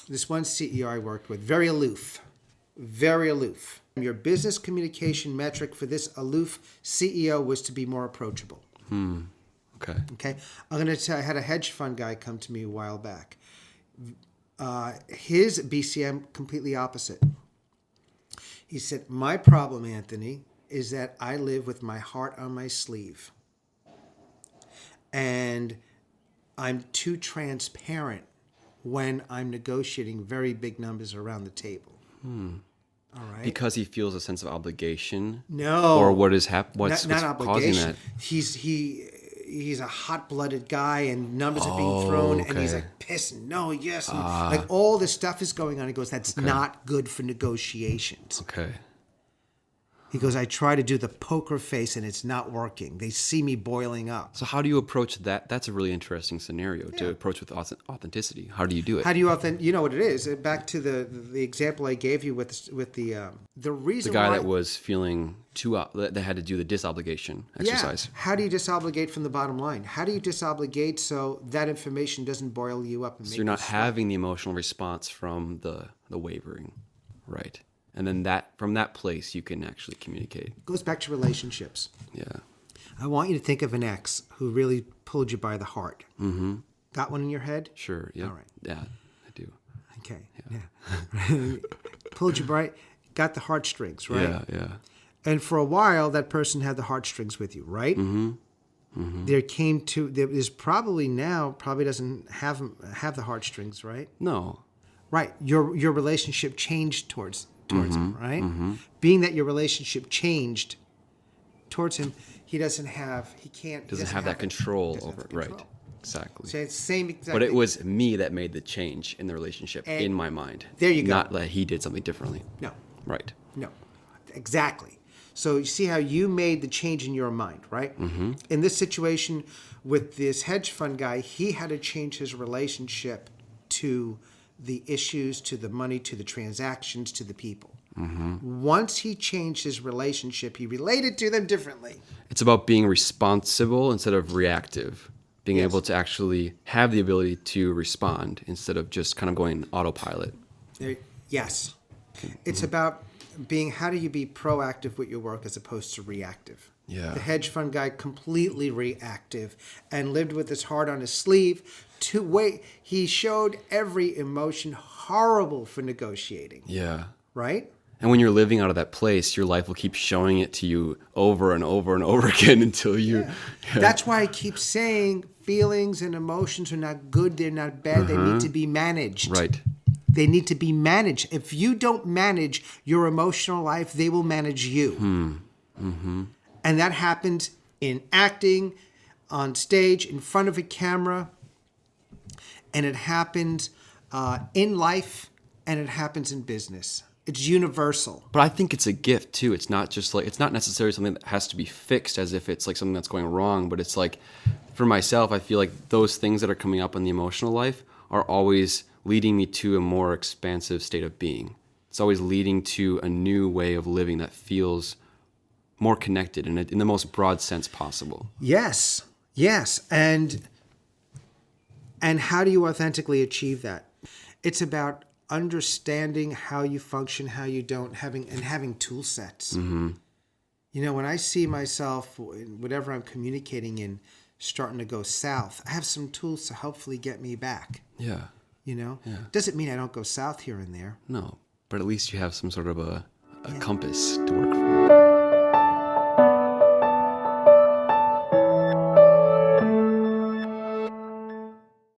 this one CEO I worked with, very aloof, very aloof. Your business communication metric for this aloof CEO was to be more approachable. Okay. Okay. I'm going to tell. I had a hedge fund guy come to me a while back. His BCM completely opposite. He said, "My problem, Anthony, is that I live with my heart on my sleeve, and I'm too transparent when I'm negotiating very big numbers around the table." All right. Because he feels a sense of obligation? No. Or what is what's not causing obligation. that? He's a hot-blooded guy, and numbers are being thrown, and he's okay. like pissing, no, yes, and like all this stuff is going on. He goes, "That's not good for negotiations." Okay. He goes, "I try to do the poker face, and it's not working. They see me boiling up." So how do you approach that? That's a really interesting scenario to approach with authenticity. How do you do it? How do you you know what it is? Back to the example I gave you with the reason The guy why, that was feeling that had to do the disobligation exercise. Yeah. How do you disobligate from the bottom line? How do you disobligate so that information doesn't boil you up? And So you're not having the emotional response from the wavering, right? And then from that place, you can actually communicate. It goes back to relationships. Yeah. I want you to think of an ex who really pulled you by the heart. Mm-hmm. Got one in your head? Sure. Yeah. All right. Yeah, I do. Okay. Yeah. Pulled you by, got the heartstrings, right? Yeah. Yeah. And for a while, that person had the heartstrings with you, right? Mm-hmm. Mm-hmm. There's probably doesn't have the heartstrings, right? No. Right. Your relationship changed towards him, right? Mm-hmm. Being that your relationship changed towards him, he doesn't have that control over it, right? Exactly. So it's same exactly. But it was me that made the change in the relationship in my mind. There you go. Not that he did something differently. No. Right. No. Exactly. So you see how you made the change in your mind, right? Mm-hmm. In this situation with this hedge fund guy, he had to change his relationship to the issues, to the money, to the transactions, to the people. Mm-hmm. Once he changed his relationship, he related to them differently. It's about being responsible instead of reactive. Being able to actually have the ability to respond instead of just kind of going autopilot. Yes. It's about how do you be proactive with your work as opposed to reactive? Yeah. The hedge fund guy completely reactive and lived with his heart on his sleeve. He showed every emotion horrible for negotiating. Yeah. Right? And when you're living out of that place, your life will keep showing it to you over and over and over again until you... Yeah. That's why I keep saying feelings and emotions are not good, they're not bad, they need to be managed. Right. They need to be managed. If you don't manage your emotional life, they will manage you. Mm-hmm. And that happens in acting, on stage, in front of a camera, and it happens in life, and it happens in business. It's universal. But I think it's a gift too. It's not just like, it's not necessarily something that has to be fixed as if it's like something that's going wrong, but it's like, for myself, I feel like those things that are coming up in the emotional life are always leading me to a more expansive state of being. It's always leading to a new way of living that feels more connected in the most broad sense possible. Yes. And how do you authentically achieve that? It's about understanding how you function, how you don't, having tool sets. Mm-hmm. You know, when I see myself, whatever I'm communicating in, starting to go south, I have some tools to hopefully get me back. Yeah. You know? Yeah. Doesn't mean I don't go south here and there. No, but at least you have some sort of a compass to work from.